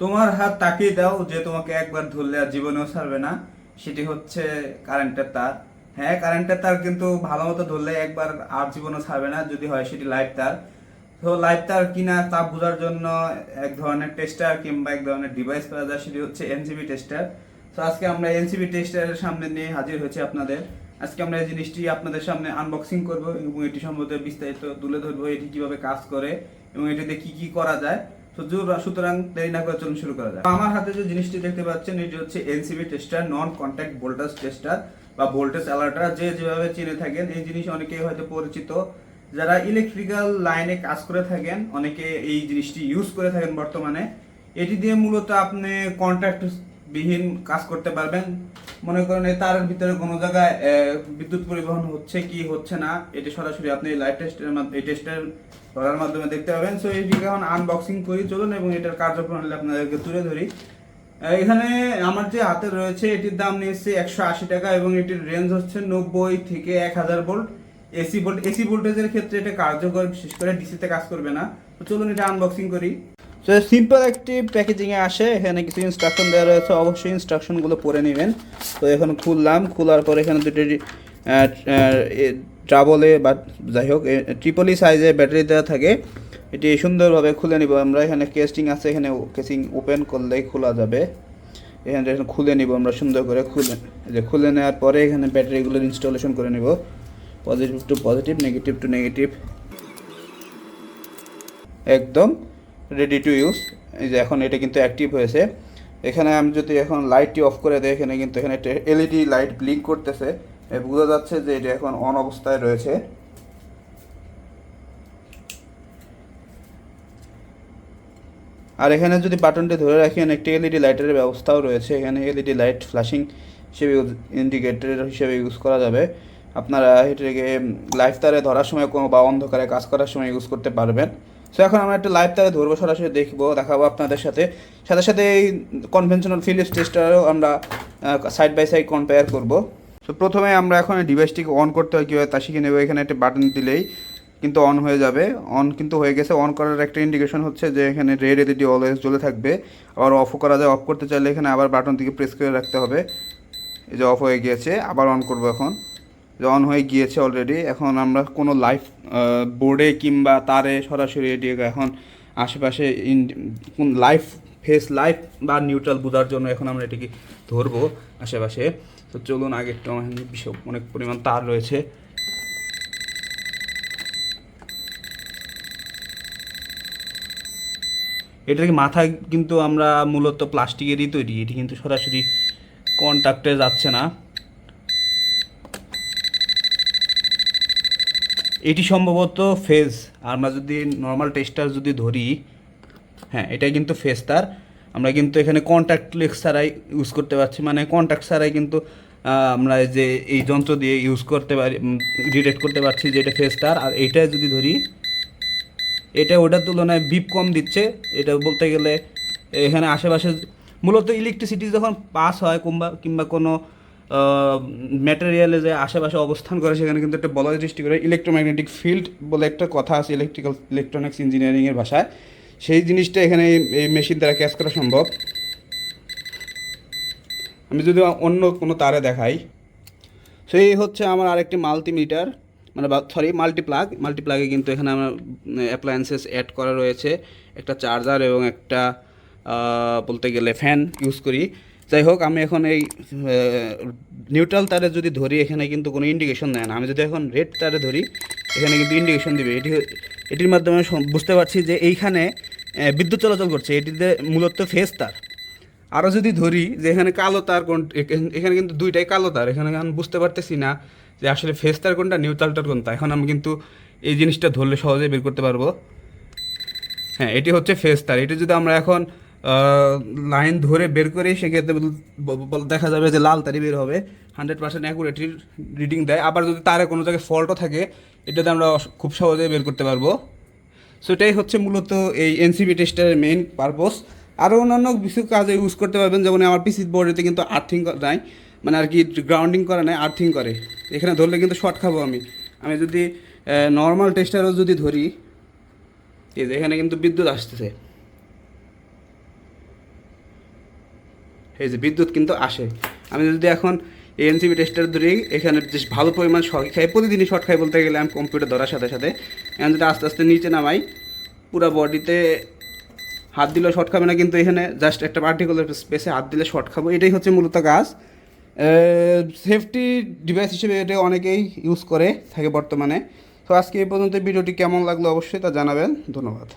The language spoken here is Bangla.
তোমার হাত তাকিয়ে দাও যে তোমাকে একবার ধরলে আর জীবনেও ছাড়বে না, সেটি হচ্ছে কারেন্টের তার। হ্যাঁ, কারেন্টের তার কিন্তু ভালো মতো ধরলে একবার আর জীবনও ছাড়বে না, যদি হয় সেটি লাইভ তার। তো লাইভ তার কিনা তা বোঝার জন্য এক ধরনের টেস্টার কিংবা এক ধরনের ডিভাইস পাওয়া যায়, সেটি হচ্ছে এনসিবি টেস্টার। তো আজকে আমরা এনসিবি টেস্টারের সামনে নিয়ে হাজির হয়েছি আপনাদের। আজকে আমরা এই জিনিসটি আপনাদের সামনে আনবক্সিং করব এবং এটি সম্বন্ধে বিস্তারিত তুলে ধরবো, এটি কিভাবে কাজ করে এবং এটিতে কি কি করা যায়। সুতরাং দেরি না করে চলুন শুরু করা যায়। আমার হাতে যে জিনিসটি দেখতে পাচ্ছেন এটি হচ্ছে NCV tester, non contact voltage tester বা ভোল্টেজ অ্যালার্টার, যে যেভাবে চিনে থাকেন। এই জিনিস অনেকেই হয়তো পরিচিত, যারা ইলেকট্রিক্যাল লাইনে কাজ করে থাকেন অনেকে এই জিনিসটি ইউজ করে থাকেন বর্তমানে। এটি দিয়ে মূলত আপনি কন্ট্যাক্ট বিহীন কাজ করতে পারবেন। মনে করেন এই তারের ভিতরে কোনো জায়গায় বিদ্যুৎ পরিবহন হচ্ছে কি হচ্ছে না, এটি সরাসরি আপনি লাইভ টেস্টের মাধ্যমে, এই টেস্টের ধরার মাধ্যমে দেখতে পাবেন। সো এটিকে এখন আনবক্সিং করি, চলুন এবং এটার কার্যপ্রণালী আপনাদেরকে তুলে ধরি। এখানে আমার যে হাতে রয়েছে এটির দাম নিয়েছে 180 টাকা এবং এটির রেঞ্জ হচ্ছে 90 থেকে 1000 ভোল্ট। এসি ভোল্টেজের ক্ষেত্রে এটা কার্যকর, বিশেষ করে ডিসিতে কাজ করবে না। তো চলুন এটা আনবক্সিং করি। তো সিম্পল একটি প্যাকেজিংয়ে আসে, এখানে কিছু ইনস্ট্রাকশন দেওয়া রয়েছে, অবশ্যই ইনস্ট্রাকশনগুলো পড়ে নেবেন। তো এখন খুললাম, খোলার পর এখানে দুটি ট্রাবলে বা যাই হোক ট্রিপলি সাইজে ব্যাটারি দেওয়া থাকে। এটি সুন্দরভাবে খুলে নিব আমরা। এখানে কেসিং আছে, এখানে কেসিং ওপেন করলেই খোলা যাবে। এখানে খুলে নিব আমরা সুন্দর করে, খুলে নেওয়ার পরে এখানে ব্যাটারিগুলোর ইনস্টলেশন করে নিব, positive to positive, negative to negative, একদম রেডি টু ইউজ। এই যে এখন এটা কিন্তু অ্যাক্টিভ হয়েছে। এখানে আমি যদি এখন লাইটটি অফ করে দিই, এখানে কিন্তু এখানে একটা এলইডি লাইট ব্লিঙ্ক করতেছে, বোঝা যাচ্ছে যে এটা এখন অন অবস্থায় রয়েছে। আর এখানে যদি বাটনটি ধরে রাখি, একটি এলইডি লাইটের ব্যবস্থাও রয়েছে। এখানে এলইডি লাইট ফ্ল্যাশিং হিসেবে ইন্ডিকেটর হিসেবে ইউজ করা যাবে। আপনারা এটাকে লাইভ তারে ধরার সময় কোনো বা অন্ধকারে কাজ করার সময় ইউজ করতে পারবেন। সো এখন আমরা একটা লাইভ তারে ধরবো, সরাসরি দেখাবো আপনাদের সাথে। সাথে সাথে এই কনভেনশনাল ফিলিপস টেস্টারও আমরা সাইড বাই সাইড কম্পেয়ার করব। তো প্রথমে আমরা এখন ডিভাইসটিকে অন করতে হয় কীভাবে তা শিখে নেব। এখানে একটা বাটন দিলেই কিন্তু অন হয়ে যাবে। অন কিন্তু হয়ে গেছে। অন করার একটা ইন্ডিকেশন হচ্ছে যে এখানে রেড এলইডি অলওয়েজ জ্বলে থাকবে। আবার অফও করা যায়। অফ করতে চাইলে এখানে আবার বাটন থেকে প্রেস করে রাখতে হবে। এই যে অফ হয়ে গিয়েছে, আবার অন করব এখন। যে অন হয়ে গিয়েছে অলরেডি। এখন আমরা কোনো লাইভ বোর্ডে কিংবা তারে সরাসরি এটিকে এখন আশেপাশে কোন লাইভ ফেস লাইভ বা নিউট্রাল বোঝার জন্য এখন আমরা এটিকে ধরবো আশেপাশে। তো চলুন, আগে একটু বিশাল অনেক পরিমাণ তার রয়েছে। এটাকে মাথায় কিন্তু আমরা মূলত প্লাস্টিকেরই তৈরি, এটি কিন্তু সরাসরি কন্ট্যাক্টে যাচ্ছে না। এটি সম্ভবত ফেজ। আমরা যদি নর্মাল টেস্টার যদি ধরি, হ্যাঁ এটা কিন্তু ফেজ তার। আমরা কিন্তু এখানে কন্ট্যাক্ট লেস ছাড়াই ইউজ করতে পারছি, মানে কন্ট্যাক্ট ছাড়াই কিন্তু আমরা যে এই যন্ত্র দিয়ে ইউজ করতে পারি, ডিটেক্ট করতে পারছি যে এটা ফেজ তার। আর এইটা যদি ধরি, এটা ওটার তুলনায় বিপ কম দিচ্ছে। এটা বলতে গেলে এখানে আশেপাশে মূলত ইলেকট্রিসিটি যখন পাস হয় কিংবা কোনো ম্যাটেরিয়ালে যে আশেপাশে অবস্থান করে, সেখানে কিন্তু একটা বলয় সৃষ্টি করে। ইলেকট্রোম্যাগনেটিক ফিল্ড বলে একটা কথা আছে ইলেকট্রনিক্স ইঞ্জিনিয়ারিংয়ের ভাষায়। সেই জিনিসটা এখানে এই মেশিন দ্বারা ক্যাচ করা সম্ভব। আমি যদি অন্য কোনো তারে দেখাই, সেই হচ্ছে আমার আরেকটি মাল্টিমিটার, মানে মাল্টিপ্লাগে কিন্তু এখানে আমার অ্যাপ্লায়েন্সেস অ্যাড করা রয়েছে, একটা চার্জার এবং একটা বলতে গেলে ফ্যান ইউজ করি। যাই হোক, আমি এখন এই নিউট্রাল তারে যদি ধরি, এখানে কিন্তু কোনো ইন্ডিকেশন দেয় না। আমি যদি এখন রেড তারে ধরি, এখানে কিন্তু ইন্ডিকেশন দিবে। এটির মাধ্যমে বুঝতে পারছি যে এইখানে বিদ্যুৎ চলাচল করছে। এটিতে মূলত ফেজ তার। আরও যদি ধরি যে এখানে কালো তার কোন, এখানে কিন্তু দুইটাই কালো তার। এখানে আমি বুঝতে পারতেছি না যে আসলে ফেজ তার কোনটা, নিউট্রালটার কোনটা। এখন আমি কিন্তু এই জিনিসটা ধরলে সহজেই বের করতে পারবো। হ্যাঁ, এটি হচ্ছে ফেজ তার। এটি যদি আমরা এখন লাইন ধরে বের করি, সেক্ষেত্রে দেখা যাবে যে লাল তারই বের হবে। 100% অ্যাকুরেটির রিডিং দেয়। আবার যদি তারে কোনো জায়গায় ফল্টও থাকে, এটাতে আমরা খুব সহজেই বের করতে পারবো। সো এটাই হচ্ছে মূলত এই এনসিবি টেস্টারের মেইন পারপোজ। আরও অন্যান্য কিছু কাজে ইউজ করতে পারবেন, যেমন আমার পিসি বোর্ডেতে কিন্তু আর্থিং নাই, মানে আর কি গ্রাউন্ডিং করা নাই, আর্থিং করে। এখানে ধরলে কিন্তু শর্ট খাবো আমি যদি নর্মাল টেস্টারও যদি ধরি, এই যে এখানে কিন্তু বিদ্যুৎ আসতেছে। এই যে বিদ্যুৎ কিন্তু আসে। আমি যদি এখন এএনসিবি টেস্টার ধরি, এখানে বেশ ভালো পরিমাণ শর্ট খাই, প্রতিদিনই শর্ট খাই বলতে গেলে আমি কম্পিউটার ধরার সাথে সাথে। এখন যদি আস্তে আস্তে নিচে নামাই, পুরো বডিতে হাত দিলেও শর্ট খাবে না, কিন্তু এখানে জাস্ট একটা পার্টিকুলার স্পেসে হাত দিলে শর্ট খাবো। এটাই হচ্ছে মূলত কাজ। সেফটি ডিভাইস হিসেবে এটা অনেকেই ইউজ করে থাকে বর্তমানে। তো আজকে এই পর্যন্ত ভিডিওটি কেমন লাগলো অবশ্যই তা জানাবেন। ধন্যবাদ।